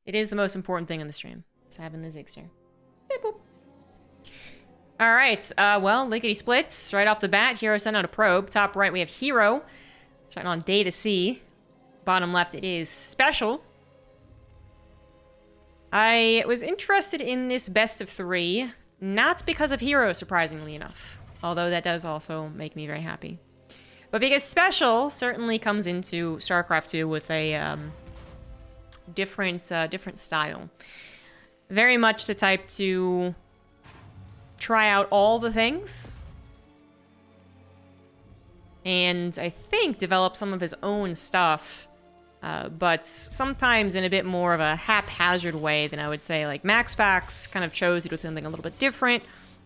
It is the most important thing in the stream. It's having the Zigster. Beep boop. All right, well, lickety splits. Right off the bat, herO sent out a probe. Top right, we have herO. Starting on Data C. Bottom left, it is Special. I was interested in this best of 3, not because of herO, surprisingly enough. Although that does also make me very happy. But because Special certainly comes into StarCraft 2 with a different style. Very much the type to try out all the things. And I think develop some of his own stuff. But sometimes in a bit more of a haphazard way than I would say. Like MaxPax kind of chose to do something a little bit different.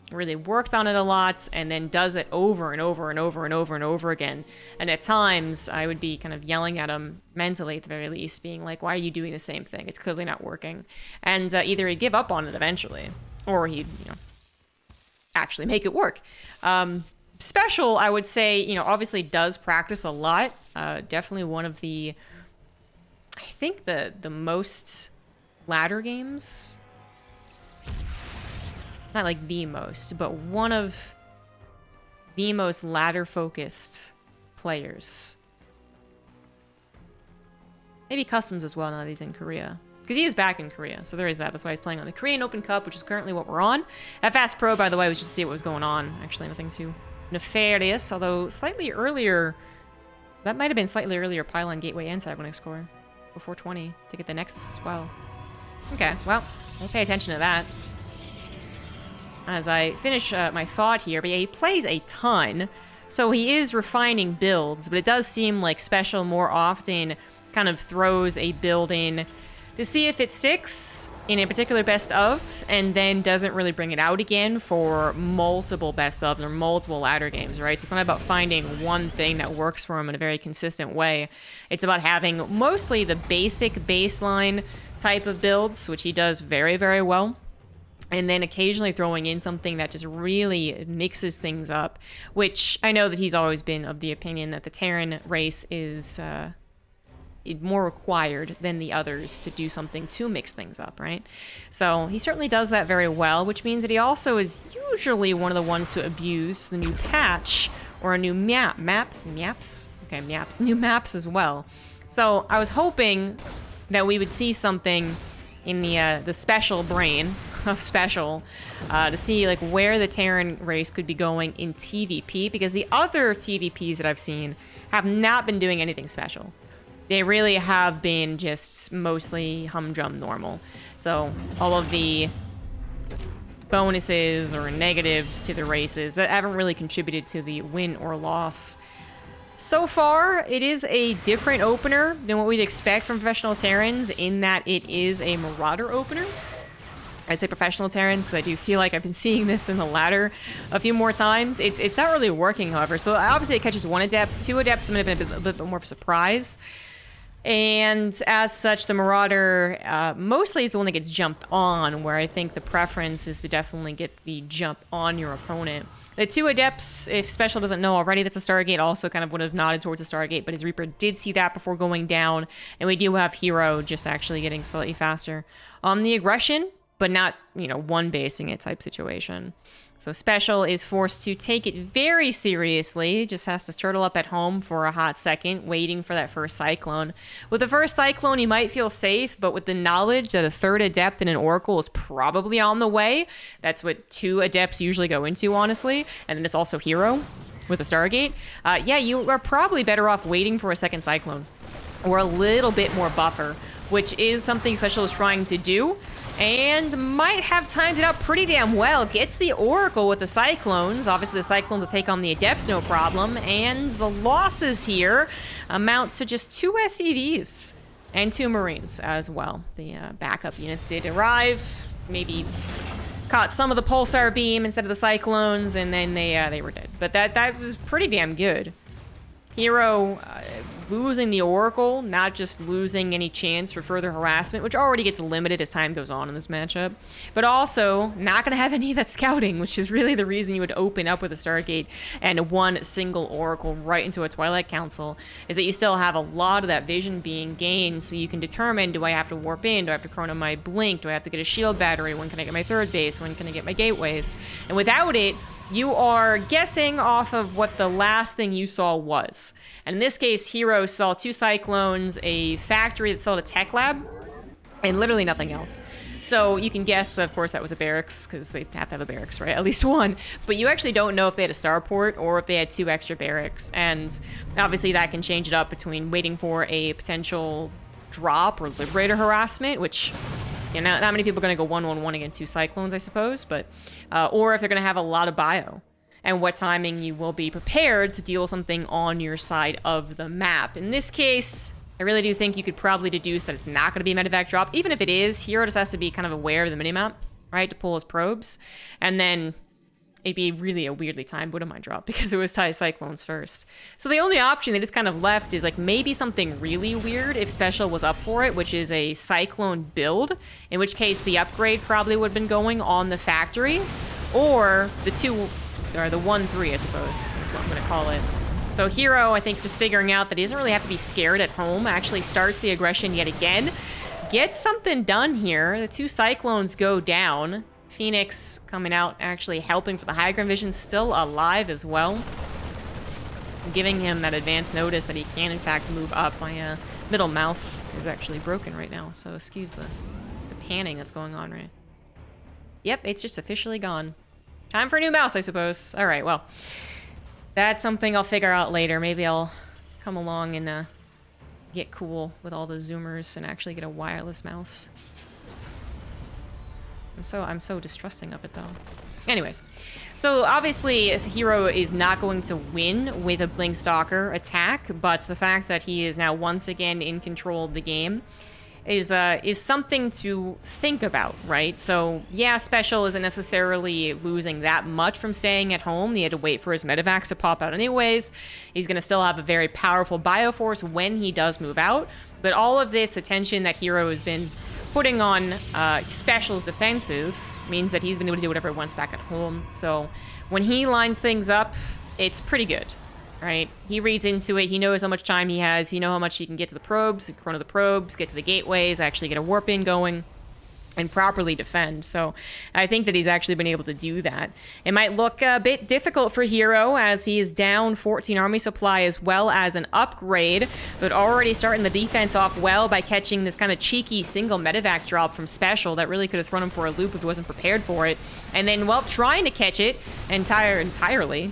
Really worked on it a lot, and then does it over and over and over and over and over again. And at times, I would be kind of yelling at him mentally, at the very least, being like, why are you doing the same thing? It's clearly not working. And either he'd give up on it eventually, or he'd, actually make it work. Special, I would say, obviously does practice a lot. Definitely one of the, I think the most ladder games. Not like the most, but one of the most ladder-focused players. Maybe customs as well now that he's in Korea. Because he is back in Korea, so there is that. That's why he's playing on the Korean Open Cup, which is currently what we're on. That Fast Pro, by the way, was just to see what was going on. Actually, nothing too nefarious, although slightly earlier... That might have been slightly earlier Pylon Gateway and Cybernetic score. Before 20, to get the Nexus as well. Okay, well, I'll pay attention to that. As I finish my thought here, but yeah, he plays a ton, so he is refining builds, but it does seem like Special more often kind of throws a build in to see if it sticks in a particular best of, and then doesn't really bring it out again for multiple best ofs or multiple ladder games, right? So it's not about finding one thing that works for him in a very consistent way. It's about having mostly the basic baseline type of builds, which he does very, very well. And then occasionally throwing in something that just really mixes things up, which I know that he's always been of the opinion that the Terran race is more required than the others to do something to mix things up, right? So he certainly does that very well, which means that he also is usually one of the ones to abuse the new patch or a new new maps as well. So I was hoping that we would see something in the Special brain of Special to see like where the Terran race could be going in TVP, because the other TVPs that I've seen have not been doing anything special. They really have been just mostly humdrum normal. So all of the bonuses or negatives to the races that haven't really contributed to the win or loss. So far, it is a different opener than what we'd expect from professional Terrans, in that it is a Marauder opener. I say professional Terran because I do feel like I've been seeing this in the ladder a few more times. It's not really working, however. So obviously it catches 1 adept, 2 adepts might have been a bit more of a surprise. And as such, the Marauder mostly is the one that gets jumped on, where I think the preference is to definitely get the jump on your opponent. The 2 adepts, if Special doesn't know already that's a Stargate, also kind of would have nodded towards a Stargate, but his Reaper did see that before going down, and we do have herO just actually getting slightly faster on the aggression, but not, one basing it type situation. So Special is forced to take it very seriously, just has to turtle up at home for a hot second, waiting for that first Cyclone. With the first Cyclone, he might feel safe, but with the knowledge that a 3rd Adept and an Oracle is probably on the way, that's what 2 Adepts usually go into, honestly, and then it's also herO with a Stargate, yeah, you are probably better off waiting for a second Cyclone, or a little bit more buffer, which is something Special is trying to do, and might have timed it up pretty damn well. Gets the Oracle with the Cyclones. Obviously, the Cyclones will take on the Adepts, no problem. And the losses here amount to just 2 SCVs and 2 Marines as well. The backup units did arrive, maybe caught some of the Pulsar Beam instead of the Cyclones, and then they were dead. But that was pretty damn good. herO losing the Oracle, not just losing any chance for further harassment, which already gets limited as time goes on in this matchup, but also not going to have any of that scouting, which is really the reason you would open up with a Stargate and one single Oracle right into a Twilight Council, is that you still have a lot of that vision being gained, so you can determine, do I have to warp in, do I have to chrono my blink, do I have to get a shield battery, when can I get my third base, when can I get my gateways, and without it, you are guessing off of what the last thing you saw was. And in this case, herO saw 2 Cyclones, a factory that sold a tech lab, and literally nothing else. So you can guess that, of course, that was a barracks, because they have to have a barracks, right? At least one. But you actually don't know if they had a starport or if they had 2 extra barracks. And obviously that can change it up between waiting for a potential drop or Liberator harassment, which... you know, not many people are going to go 1-1-1 against 2 Cyclones, I suppose, but or if they're going to have a lot of bio, and what timing you will be prepared to deal something on your side of the map. In this case, I really do think you could probably deduce that it's not going to be a medevac drop. Even if it is, herO just has to be kind of aware of the minimap, right, to pull his probes, and then it'd be really a weirdly timed Widowmine drop because it was TIE Cyclones first. So the only option that is kind of left is like maybe something really weird if Special was up for it, which is a Cyclone build, in which case the upgrade probably would have been going on the factory, or the 1-3, I suppose, is what I'm going to call it. So herO, I think, just figuring out that he doesn't really have to be scared at home, actually starts the aggression yet again. Gets something done here. The 2 Cyclones go down. Phoenix coming out, actually helping for the high ground vision, still alive as well. Giving him that advance notice that he can, in fact, move up. My middle mouse is actually broken right now, so excuse the panning that's going on right. Yep, it's just officially gone. Time for a new mouse, I suppose. All right, well, that's something I'll figure out later. Maybe I'll come along and get cool with all the zoomers and actually get a wireless mouse. I'm so distrusting of it, though. Anyways, so obviously herO is not going to win with a Blink Stalker attack, but the fact that he is now once again in control of the game is something to think about, right? So yeah, Special isn't necessarily losing that much from staying at home. He had to wait for his medevacs to pop out anyways. He's going to still have a very powerful bioforce when he does move out, but all of this attention that herO has been putting on Special's defenses means that he's been able to do whatever he wants back at home. So when he lines things up, it's pretty good, right? He reads into it. He knows how much time he has. He knows how much he can get to the probes, chrono the probes, get to the gateways, actually get a warp in going, and properly defend. So I think that he's actually been able to do that. It might look a bit difficult for herO as he is down 14 army supply as well as an upgrade, but already starting the defense off well by catching this kind of cheeky single medevac drop from Special that really could have thrown him for a loop if he wasn't prepared for it. And then, well, trying to catch it entirely,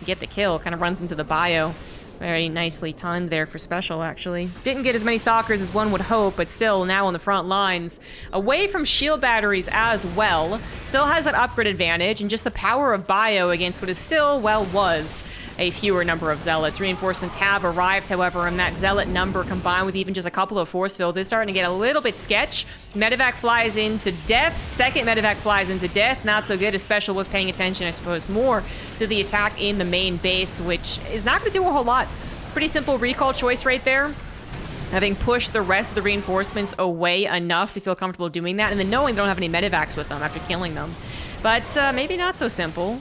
get the kill, kind of runs into the bio. Very nicely timed there for Special, actually. Didn't get as many stalkers as one would hope, but still now on the front lines. Away from shield batteries as well. Still has that upgrade advantage, and just the power of bio against what is still, well, was a fewer number of Zealots. Reinforcements have arrived, however, and that Zealot number combined with even just a couple of force fields is starting to get a little bit sketch. Medevac flies into death. Second Medevac flies into death. Not so good as Special was paying attention, I suppose, more to the attack in the main base, which is not going to do a whole lot. Pretty simple recall choice right there. Having pushed the rest of the reinforcements away enough to feel comfortable doing that, and then knowing they don't have any medevacs with them after killing them. But maybe not so simple.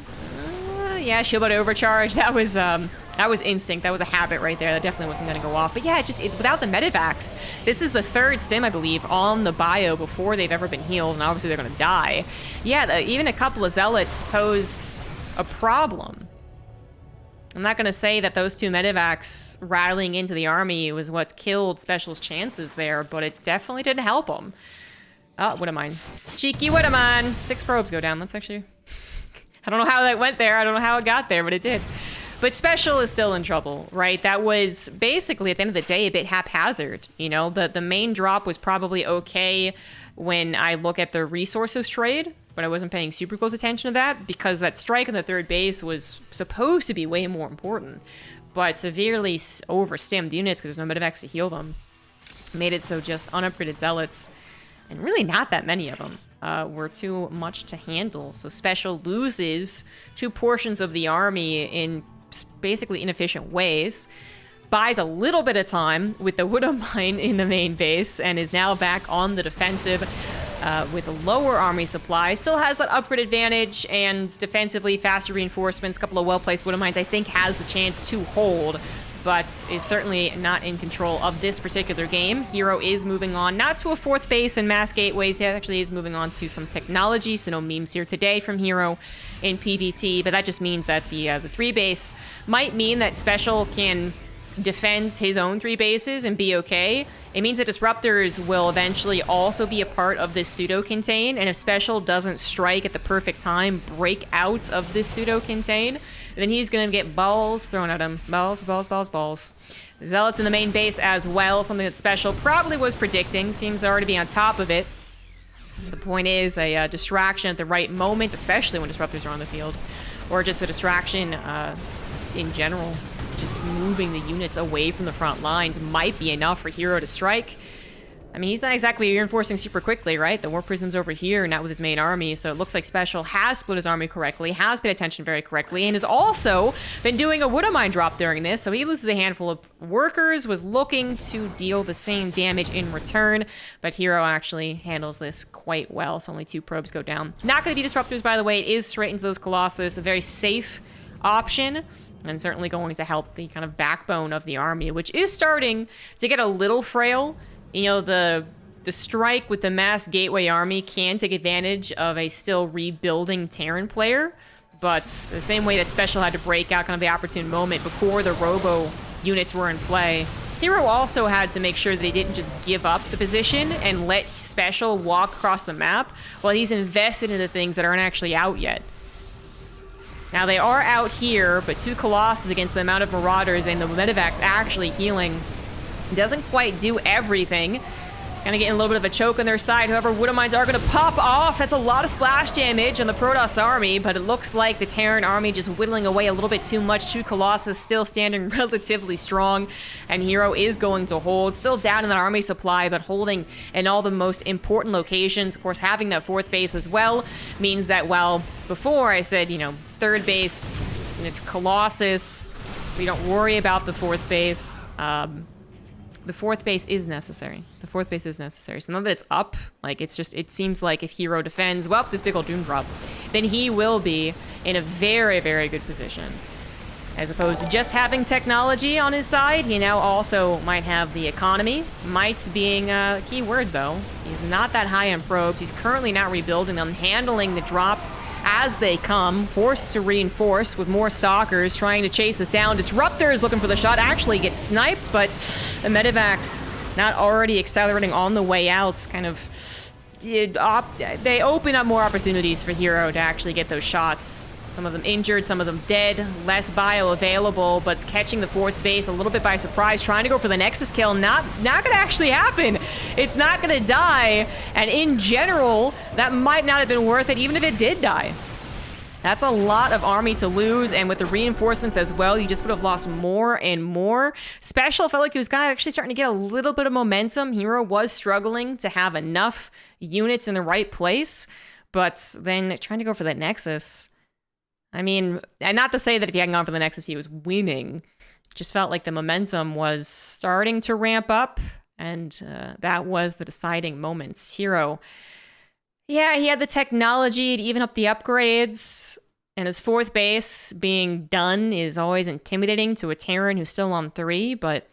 Yeah, shield out overcharge. That was instinct. That was a habit right there. That definitely wasn't going to go off. But yeah, without the medevacs, this is the third stim, I believe, on the bio before they've ever been healed, and obviously they're going to die. Yeah, even a couple of Zealots posed a problem. I'm not going to say that those 2 medevacs rallying into the army was what killed Special's chances there, but it definitely didn't help him. Oh, Widowmine. Cheeky Widowmine. 6 probes go down. That's actually... I don't know how that went there. I don't know how it got there, but it did. But Special is still in trouble, right? That was basically, at the end of the day, a bit haphazard. You know, the main drop was probably okay when I look at the resources trade, but I wasn't paying super close attention to that because that strike on the third base was supposed to be way more important, but severely overstimmed units because there's no medevacs to heal them. Made it so just unupgraded Zealots, and really not that many of them, were too much to handle. So Special loses 2 portions of the army in basically inefficient ways. buys a little bit of time with the Widow Mine in the main base and is now back on the defensive with a lower army supply. Still has that upgrade advantage, and defensively, faster reinforcements, a couple of well-placed Widow Mines, I think has the chance to hold, but is certainly not in control of this particular game. herO is moving on, not to a 4th base and mass gateways. He actually is moving on to some technology, so no memes here today from herO in PvT, but that just means that the 3 base might mean that Special can defend his own 3 bases and be okay. It means that disruptors will eventually also be a part of this pseudo-contain, and if Special doesn't strike at the perfect time, break out of this pseudo-contain, then he's gonna get balls thrown at him. Balls, balls, balls, balls. Zealots in the main base as well, something that Special probably was predicting, seems to already be on top of it. The point is a distraction at the right moment, especially when disruptors are on the field, or just a distraction in general. Just moving the units away from the front lines might be enough for herO to strike. I mean, he's not exactly reinforcing super quickly, right? The War Prism's over here, not with his main army, so it looks like Special has split his army correctly, has paid attention very correctly, and has also been doing a Widow Mine drop during this, so he loses a handful of workers, was looking to deal the same damage in return, but herO actually handles this quite well, so only 2 probes go down. Not going to be disruptors, by the way. It is straight into those Colossus, a very safe option, and certainly going to help the kind of backbone of the army, which is starting to get a little frail. You know, the strike with the mass gateway army can take advantage of a still rebuilding Terran player, but the same way that Special had to break out kind of the opportune moment before the Robo units were in play, herO also had to make sure that he didn't just give up the position and let Special walk across the map while he's invested in the things that aren't actually out yet. Now, they are out here, but 2 Colossus against the amount of Marauders and the Medevac's actually healing doesn't quite do everything. Kind of getting a little bit of a choke on their side. However, Widow Mines are going to pop off. That's a lot of splash damage on the Protoss army, but it looks like the Terran army just whittling away a little bit too much. 2 Colossus still standing relatively strong, and herO is going to hold. Still down in that army supply, but holding in all the most important locations. Of course, having that 4th base as well means that while before I said, you know, 3rd base, Colossus, we don't worry about the 4th base. The 4th base is necessary. The 4th base is necessary. So now that it's up, like, it's just, it seems like if herO defends, well, this big old Doom drop, then he will be in a very, very good position. As opposed to just having technology on his side, he now also might have the economy. Might being a key word, though. He's not that high on probes. He's currently not rebuilding them, handling the drops as they come, forced to reinforce with more stalkers, trying to chase this down. Disruptors looking for the shot, actually gets sniped, but the Medevac's not already accelerating on the way out, kind of, they open up more opportunities for herO to actually get those shots. Some of them injured, some of them dead, less bio available, but it's catching the 4th base a little bit by surprise, trying to go for the Nexus kill. Not gonna actually happen. It's not gonna die, and in general, that might not have been worth it, even if it did die. That's a lot of army to lose, and with the reinforcements as well, you just would have lost more and more. Special felt like he was kind of actually starting to get a little bit of momentum. herO was struggling to have enough units in the right place, but then trying to go for that Nexus, I mean, and not to say that if he hadn't gone for the Nexus, he was winning. It just felt like the momentum was starting to ramp up, and that was the deciding moments. herO, yeah, he had the technology to even up the upgrades, and his 4th base being done is always intimidating to a Terran who's still on 3, but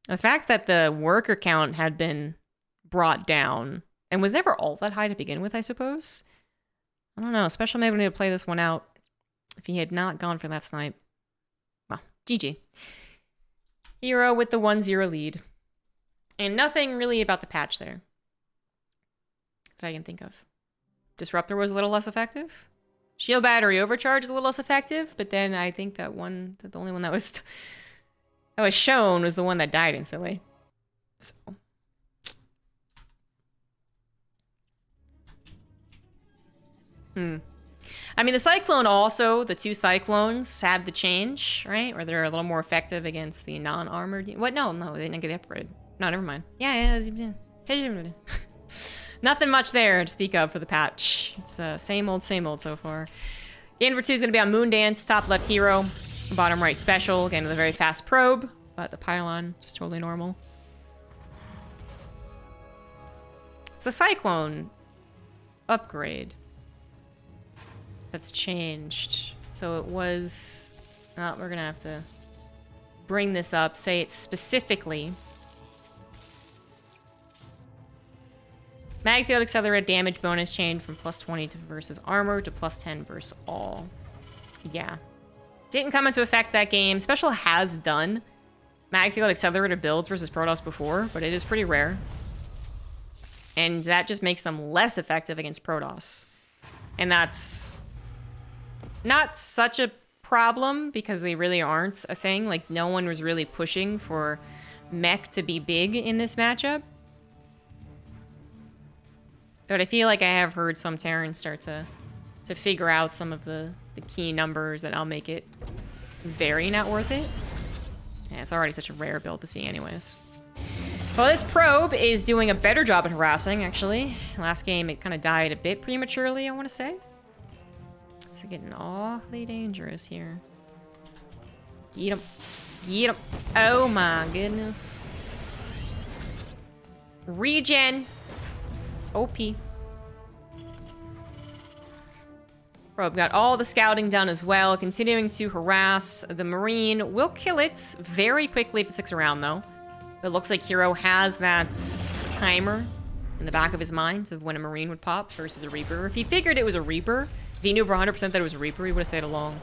the fact that the worker count had been brought down, and was never all that high to begin with, I suppose. I don't know, Special maybe need to play this one out. If he had not gone for that snipe. Well, GG. herO with the 1-0 lead. And nothing really about the patch there that I can think of. Disruptor was a little less effective. Shield battery overcharge is a little less effective, but then I think that the only one that was shown was the one that died instantly. So. I mean, the Cyclone also, the 2 Cyclones had the change, right? Or they're a little more effective against the non-armored... What? No, they didn't get the upgrade. No, never mind. Yeah. Nothing much there to speak of for the patch. It's same old so far. Game number 2 is going to be on Moondance. Top left herO, bottom right Special. Again, with a very fast probe. The pylon is totally normal. It's a cyclone upgrade that's changed. So it was... Oh, we're gonna have to bring this up, say it specifically. Mag field accelerated damage bonus changed from +20 to versus armor to +10 versus all. Yeah. Didn't come into effect that game. Special has done mag field accelerator builds versus Protoss before, but it is pretty rare. And that just makes them less effective against Protoss. And that's not such a problem because they really aren't a thing. Like, no one was really pushing for mech to be big in this matchup. But I feel like I have heard some Terrans start to figure out some of the key numbers that I'll make it very not worth it. Yeah, it's already such a rare build to see anyways. Well, this probe is doing a better job at harassing, actually. Last game, it kind of died a bit prematurely, I want to say. It's getting awfully dangerous here. Get him. Get him. Oh my goodness. Regen. OP. Probe got all the scouting done as well, continuing to harass the Marine. Will kill it very quickly if it sticks around, though. It looks like herO has that timer in the back of his mind of when a Marine would pop versus a Reaper. If he figured it was a Reaper, if he knew for 100% that it was a Reaper, he would have stayed along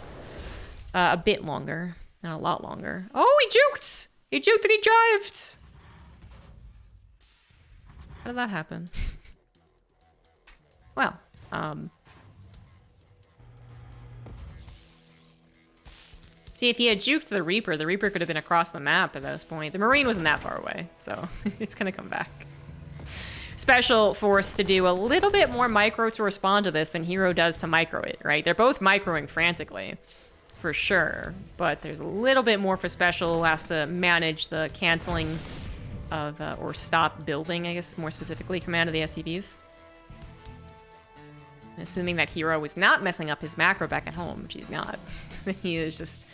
a bit longer, not a lot longer. Oh, he juked! He juked and he jived! How did that happen? Well, see, if he had juked the Reaper could have been across the map at this point. The Marine wasn't that far away, so it's gonna come back. Special forced to do a little bit more micro to respond to this than herO does to micro it, right? They're both microing frantically, for sure, but there's a little bit more for Special, who has to manage the canceling of, or stop building, I guess, more specifically, command of the SCVs. Assuming that herO is not messing up his macro back at home, which he's not. He is just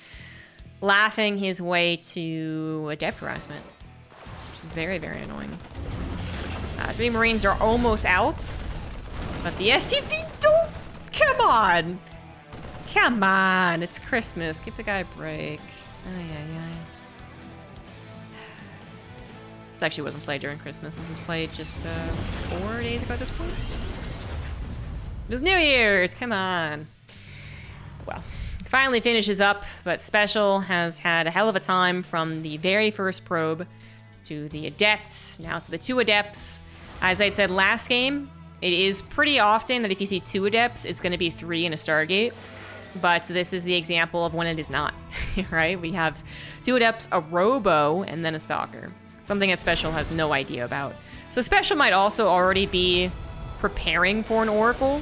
laughing his way to a depth harassment, which is very, very annoying. 3 Marines are almost out, but the SCV don't... Come on! Come on! It's Christmas. Give the guy a break. Ay, ay, ay. This actually wasn't played during Christmas. This was played just 4 days ago at this point. It was New Year's, come on. Well, finally finishes up, but Special has had a hell of a time from the very first probe to the Adepts, now to the 2 Adepts. As I said last game, it is pretty often that if you see 2 Adepts, it's going to be 3 in a Stargate. But this is the example of when it is not, right? We have 2 Adepts, a Robo, and then a Stalker. Something that Special has no idea about. So Special might also already be preparing for an Oracle,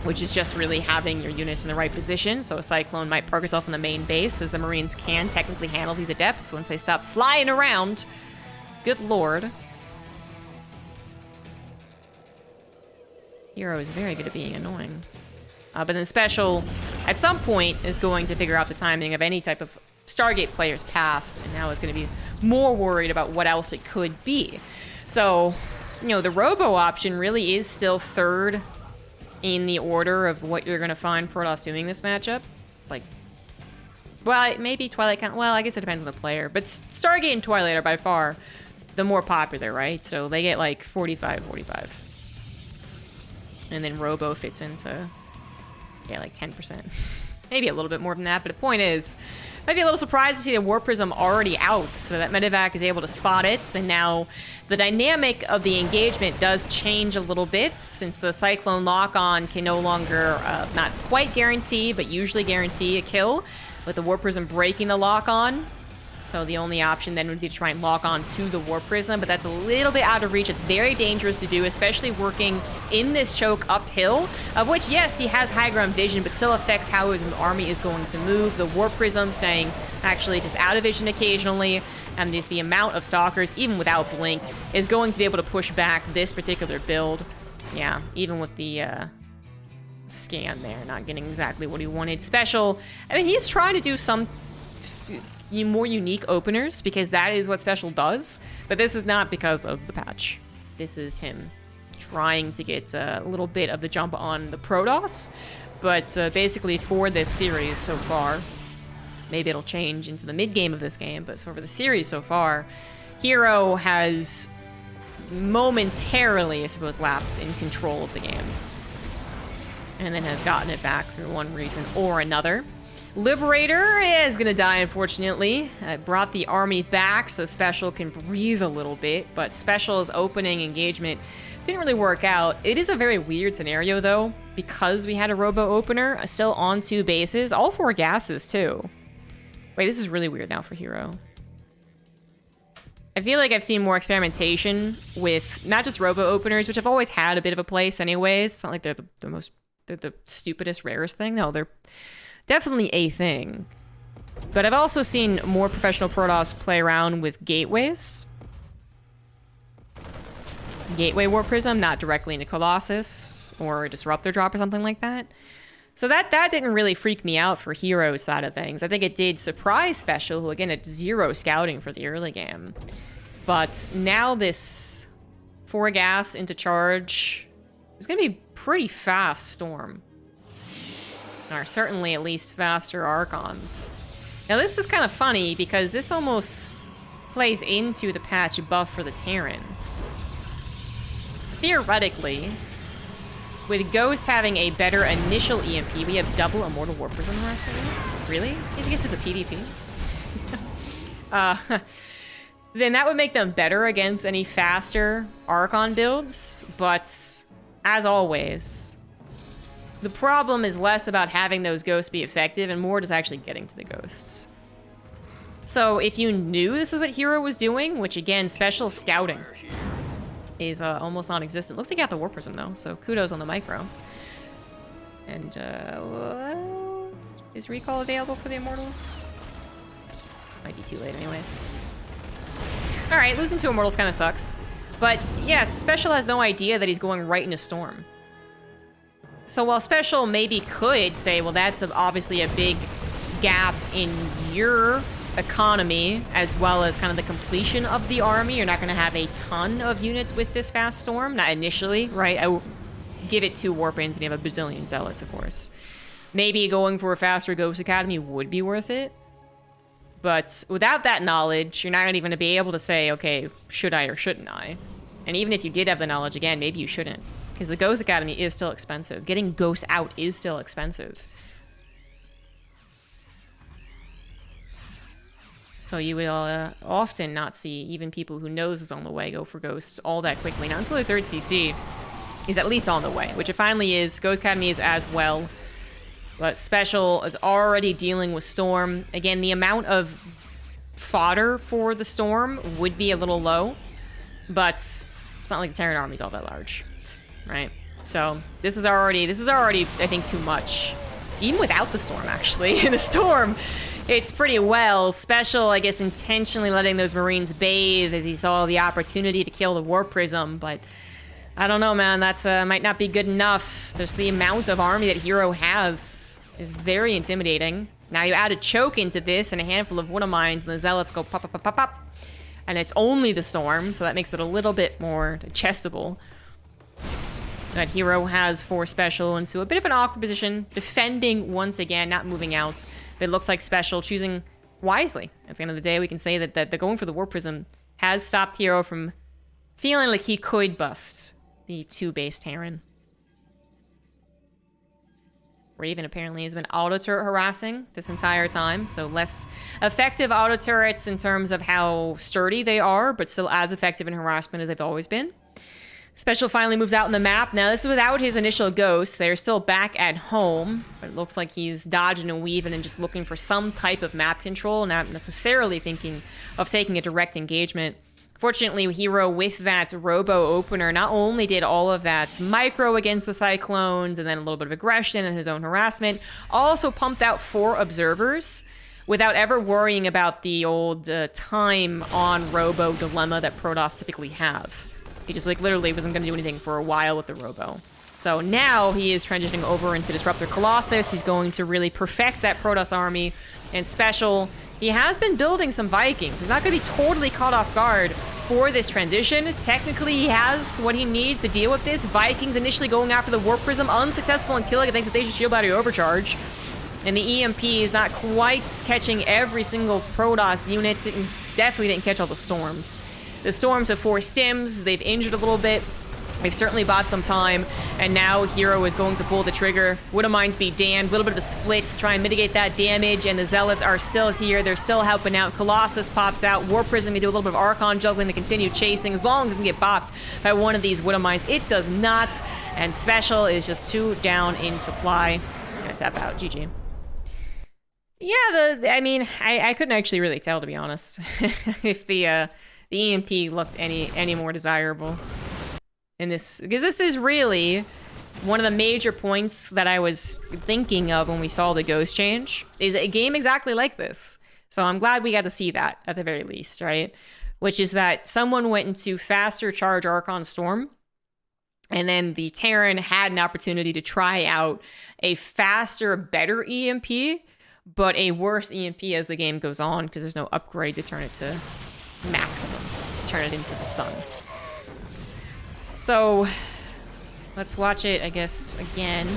which is just really having your units in the right position. So a Cyclone might park itself in the main base, as the Marines can technically handle these Adepts once they stop flying around. Good lord. herO is very good at being annoying. But then Special, at some point, is going to figure out the timing of any type of Stargate player's past, and now is going to be more worried about what else it could be. So, you know, the Robo option really is still 3rd in the order of what you're going to find Protoss doing this matchup. It's like, well, maybe Twilight count. Well, I guess it depends on the player. But Stargate and Twilight are by far the more popular, right? So they get like 45, 45. And then Robo fits into, yeah, like 10%. Maybe a little bit more than that, but the point is, I'd be a little surprised to see the War Prism already out, so that Medevac is able to spot it, and now the dynamic of the engagement does change a little bit, since the Cyclone lock-on can no longer, not quite guarantee, but usually guarantee a kill, with the War Prism breaking the lock-on. So the only option then would be to try and lock on to the War Prism, but that's a little bit out of reach. It's very dangerous to do, especially working in this choke uphill, of which, yes, he has high ground vision, but still affects how his army is going to move. The War Prism staying actually just out of vision occasionally, and the amount of Stalkers, even without Blink, is going to be able to push back this particular build. Yeah, even with the scan there, not getting exactly what he wanted. Special, I mean, he's trying to do some more unique openers, because that is what Special does. But this is not because of the patch. This is him trying to get a little bit of the jump on the Protoss. But basically for this series so far, maybe it'll change into the mid-game of this game, but for the series so far, herO has momentarily, I suppose, lapsed in control of the game. And then has gotten it back through one reason or another. Liberator is gonna die, unfortunately. Brought the army back so Special can breathe a little bit, but Special's opening engagement didn't really work out. It is a very weird scenario, though, because we had a Robo opener still on 2 bases, all 4 gases, too. Wait, this is really weird now for herO. I feel like I've seen more experimentation with not just Robo openers, which have always had a bit of a place anyways. It's not like they're the stupidest, rarest thing. No, they're definitely a thing. But I've also seen more professional Protoss play around with gateways. Gateway Warp Prism, not directly into Colossus or a Disruptor Drop or something like that. So that didn't really freak me out for herO's side of things. I think it did surprise Special, who again had 0 scouting for the early game. But now this 4 gas into charge is going to be pretty fast Storm. Or certainly at least faster Archons. Now this is kind of funny because this almost plays into the patch buff for the Terran. Theoretically, with Ghost having a better initial EMP, we have double Immortal Warp Prism harassment. Really? Do you think this is a PvP? Then that would make them better against any faster Archon builds, but as always, the problem is less about having those ghosts be effective and more just actually getting to the ghosts. So if you knew this is what herO was doing, which again, Special scouting is almost non-existent. Looks like you got the Warp Prism though, so kudos on the micro. And is recall available for the Immortals? Might be too late anyways. Alright, losing to Immortals kind of sucks. But yes, Special has no idea that he's going right into Storm. So while Special maybe could say, well, that's obviously a big gap in your economy, as well as kind of the completion of the army. You're not going to have a ton of units with this fast Storm. Not initially, right? I will give it 2 Warp-ins and you have a bazillion Zealots, of course. Maybe going for a faster Ghost Academy would be worth it. But without that knowledge, you're not even going to be able to say, okay, should I or shouldn't I? And even if you did have the knowledge, again, maybe you shouldn't. Because the Ghost Academy is still expensive. Getting Ghosts out is still expensive. So you will often not see even people who know this is on the way go for Ghosts all that quickly. Not until the 3rd CC is at least on the way, which it finally is. Ghost Academy is as well. But Special is already dealing with Storm. Again, the amount of fodder for the Storm would be a little low, but it's not like the Terran army's all that large, right? So this is already, I think, too much. Even without the Storm, actually. In the Storm, it's pretty well. Special, I guess, intentionally letting those Marines bathe as he saw the opportunity to kill the Warp Prism, but I don't know, man. That might not be good enough. There's the amount of army that herO has is very intimidating. Now you add a choke into this and a handful of Widow Mines, and the Zealots go pop, pop, pop, pop, pop. And it's only the Storm, so that makes it a little bit more digestible. That herO has for Special into a bit of an awkward position, defending once again, not moving out. But it looks like Special choosing wisely. At the end of the day, we can say that the going for the Warp Prism has stopped herO from feeling like he could bust the 2-base Terran. Raven apparently has been auto-turret harassing this entire time, so less effective auto-turrets in terms of how sturdy they are, but still as effective in harassment as they've always been. Special finally moves out in the map. Now, this is without his initial ghost. They're still back at home, but it looks like he's dodging and weaving and just looking for some type of map control, not necessarily thinking of taking a direct engagement. Fortunately, herO with that Robo opener not only did all of that micro against the Cyclones and then a little bit of aggression and his own harassment, also pumped out 4 observers without ever worrying about the old time on Robo dilemma that Protoss typically have. He just like literally wasn't going to do anything for a while with the Robo. So now he is transitioning over into Disruptor Colossus. He's going to really perfect that Protoss army, and Special he has been building some Vikings. He's not going to be totally caught off guard for this transition. Technically, he has what he needs to deal with this. Vikings initially going after the Warp Prism, unsuccessful in killing it thanks to Thacia's Shield Battery Overcharge. And the EMP is not quite catching every single Protoss unit. It definitely didn't catch all the Storms. The Storms have 4 stims. They've injured a little bit. They've certainly bought some time, and now herO is going to pull the trigger. Wouldn't mind be damned. A little bit of a split to try and mitigate that damage, and the Zealots are still here. They're still helping out. Colossus pops out. Warp Prism, you do a little bit of Archon juggling to continue chasing. As long as it doesn't get bopped by one of these Wouldn't minds, it does not. And Special is just 2 down in supply. It's gonna tap out. GG. Yeah, I mean, I couldn't actually really tell, to be honest, if the EMP looked any more desirable. In this, because this is really one of the major points that I was thinking of when we saw the Ghost change, is a game exactly like this. So I'm glad we got to see that at the very least, right? Which is that someone went into faster charge Archon Storm, and then the Terran had an opportunity to try out a faster, better EMP, but a worse EMP as the game goes on, because there's no upgrade to turn it to maximum, turn it into the sun. So, let's watch it, I guess, again.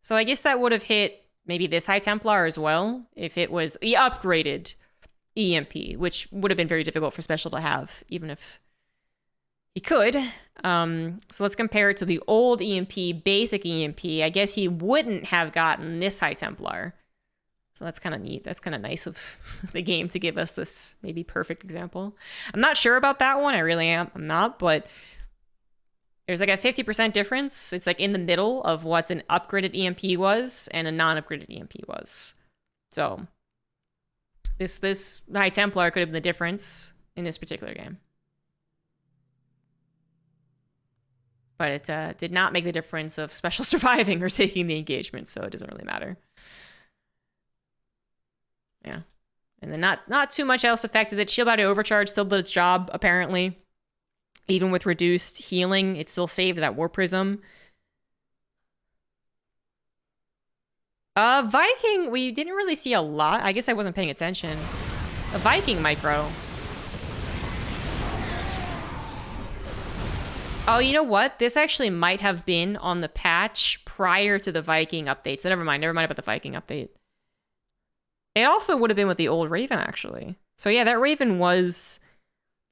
So I guess that would have hit maybe this High Templar as well, if it was the upgraded EMP, which would have been very difficult for Special to have, even if he could. So let's compare it to the old EMP, basic EMP. I guess he wouldn't have gotten this High Templar. So that's kind of neat. That's kind of nice of the game to give us this maybe perfect example. I'm not sure about that one. I really am. I'm not, but there's like a 50% difference. It's like in the middle of what an upgraded EMP was and a non-upgraded EMP was. So this High Templar could have been the difference in this particular game. But it did not make the difference of Special surviving or taking the engagement, so it doesn't really matter. Yeah. And then not too much else affected it. Shield Battery Overcharge still did its job, apparently. Even with reduced healing, it still saved that Warp Prism. Viking, we didn't really see a lot. I guess I wasn't paying attention. A Viking micro. Oh, you know what? This actually might have been on the patch prior to the Viking update. So never mind about the Viking update. It also would have been with the old Raven, actually. So yeah, that Raven was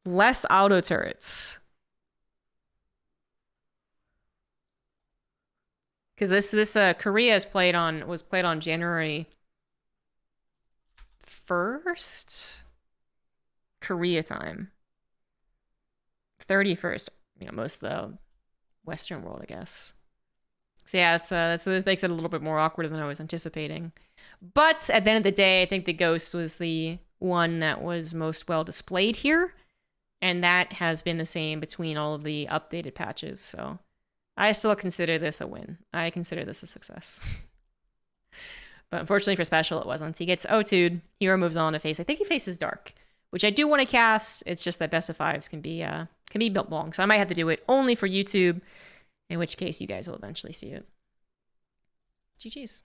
less auto turrets. Because this Korea was played on January 1st? Korea time. 31st. You know, most of the Western world, I guess. So yeah, so this makes it a little bit more awkward than I was anticipating. But at the end of the day, I think the Ghost was the one that was most well displayed here. And that has been the same between all of the updated patches. So I still consider this a win. I consider this a success. But unfortunately for Special, it wasn't. He gets O2'd. herO moves on to face. I think he faces Dark, which I do want to cast. It's just that best of fives can be built long. So I might have to do it only for YouTube, in which case you guys will eventually see it. GG's.